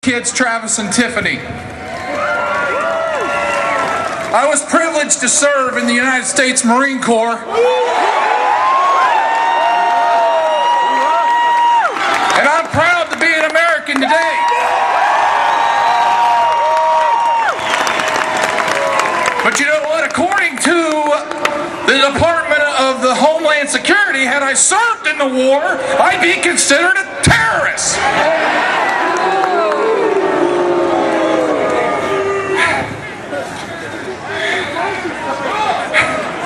kids, Travis and Tiffany. I was privileged to serve in the United States Marine Corps. And I'm proud to be an American today. But you know what? According to the Department of the Homeland Security, had I served in the war, I'd be considered a terrorist.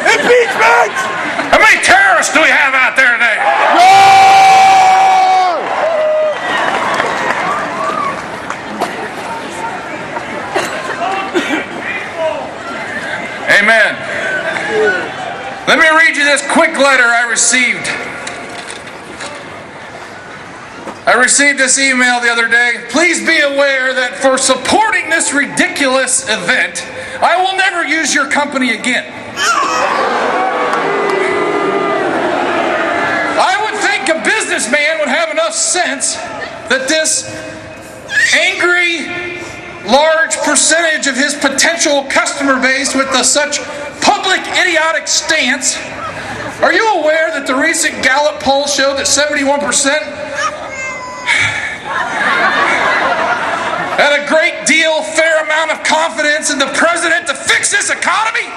Impeachment! How many terrorists do we have out there today? Amen. Let me read you this quick letter I received. I received this email the other day. Please be aware that for supporting this ridiculous event, I will never use your company again. I would think a businessman would have enough sense that this angry, large percentage of his potential customer base with such public idiotic stance. Are you aware that the recent Gallup poll showed that 71% had a great deal, fair amount of confidence in the president to fix this economy?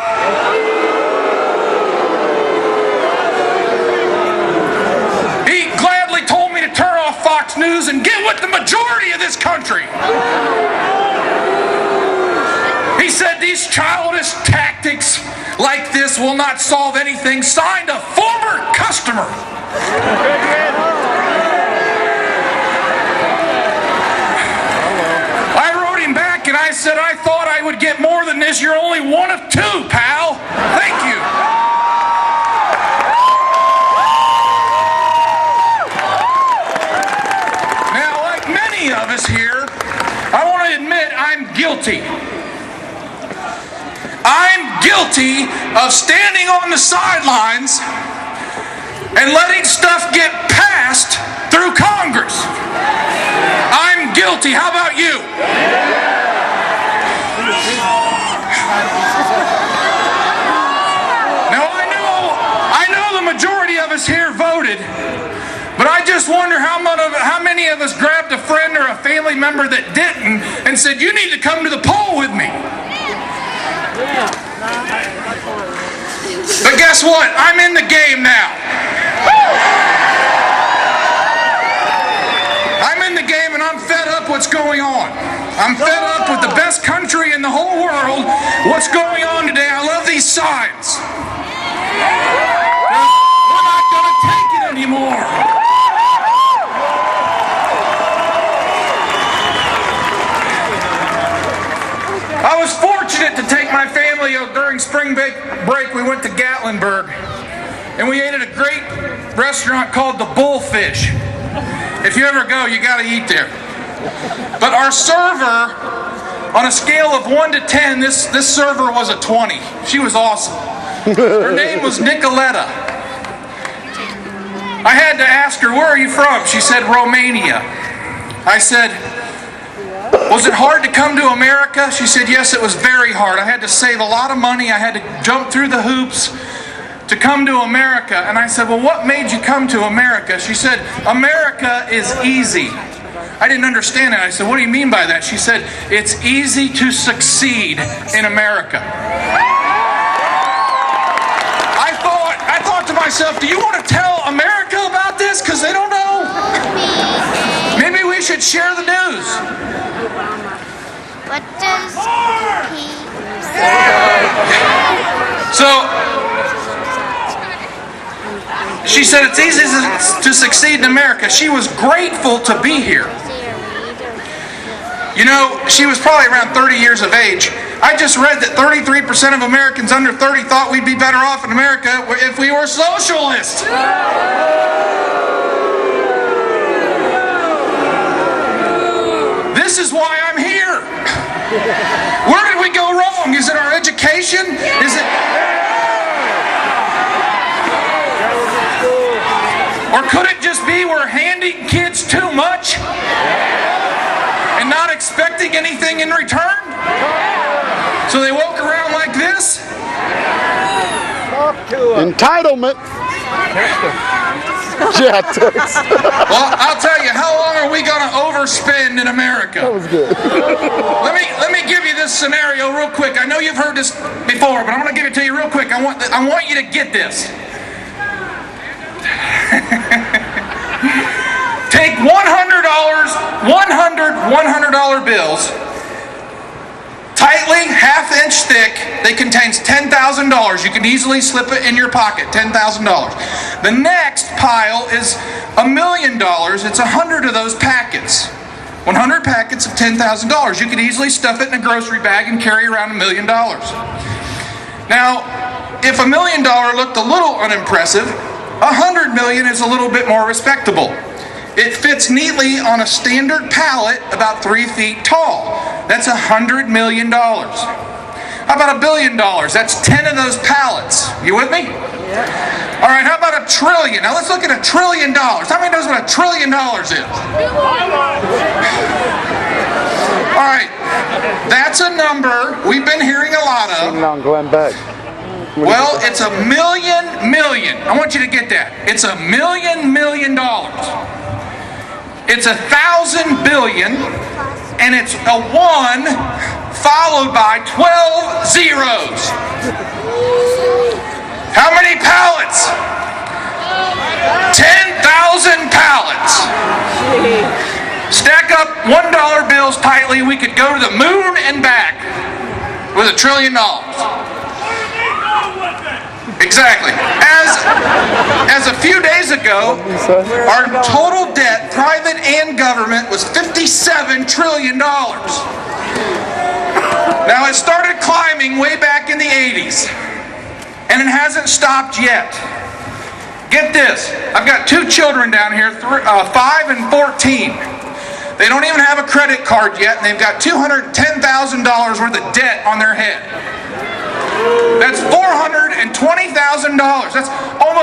He gladly told me to turn off Fox News and get with the majority of this country. He said these childish tactics like this will not solve anything. Signed, a former customer. I wrote him back and I said, I thought I would get more than this. You're only one of two, pal. Thank you. Now, like many of us here, I want to admit I'm guilty. I'm guilty of standing on the sidelines and letting stuff get passed through Congress. I'm guilty. How about you? Now I know the majority of us here voted, but I just wonder how many of us grabbed a friend or a family member that didn't and said, you need to come to the poll with me. But guess what? I'm in the game now. I'm in the game and I'm fed up what's going on. I'm fed up with the best country in the whole world. What's going on today? I love these signs. We're not going to take it anymore. I was fortunate to take my family during spring break. We went to Gatlinburg and we ate at a great restaurant called the Bullfish. If you ever go, you got to eat there. But our server, on a scale of 1 to 10, this server was a 20. She was awesome. Her name was Nicoletta. I had to ask her, where are you from? She said, Romania. I said, was it hard to come to America? She said, yes, it was very hard. I had to save a lot of money. I had to jump through the hoops to come to America. And I said, well, what made you come to America? She said, America is easy. I didn't understand it. I said, what do you mean by that? She said, it's easy to succeed in America. I thought to myself, do you want to tell America about this? Because they don't know. Maybe we should share the news. What does he say? So, she said it's easy to succeed in America. She was grateful to be here. You know, she was probably around 30 years of age. I just read that 33% of Americans under 30 thought we'd be better off in America if we were socialists. This is why I'm here. Where did we go wrong? Is it our education? Is it... Or could it just be we're handing kids too much? and not expecting anything in return? So they walk around like this? Entitlement. Yeah, text. Well, I'll tell you, how long are we going to overspend in America? That was good. Let me give you this scenario real quick. I know you've heard this before, but I'm going to give it to you real quick. I want you to get this. Take $100 bills, tightly, half-inch thick. They contains $10,000. You can easily slip it in your pocket, $10,000. The next pile is $1 million. It's 100 of those packets. 100 packets of $10,000. You could easily stuff it in a grocery bag and carry around $1 million. Now, if $1 million looked a little unimpressive, 100 million is a little bit more respectable. It fits neatly on a standard pallet about 3 feet tall. That's $100 million. How about $1 billion? That's 10 of those pallets. You with me? Yeah. All right, how about $1 trillion? Now let's look at $1 trillion. How many knows what $1 trillion is? All right, that's a number we've been hearing a lot of. On Glenn Beck. Well, it's $1 million. I want you to get that. It's $1 million. It's 1,000 billion, and it's a 1 followed by 12 zeros. How many pallets? 10,000 pallets. Stack up $1 bills tightly, we could go to the moon and back with $1 trillion. Exactly. As a few days ago, our total debt, private and government, was $57 trillion. Now it started climbing way back in the 80s, and it hasn't stopped yet. Get this, I've got 2 children down here, 5 and 14. They don't even have a credit card yet, and they've got $210,000 worth of debt on their head. That's $420,000. That's almost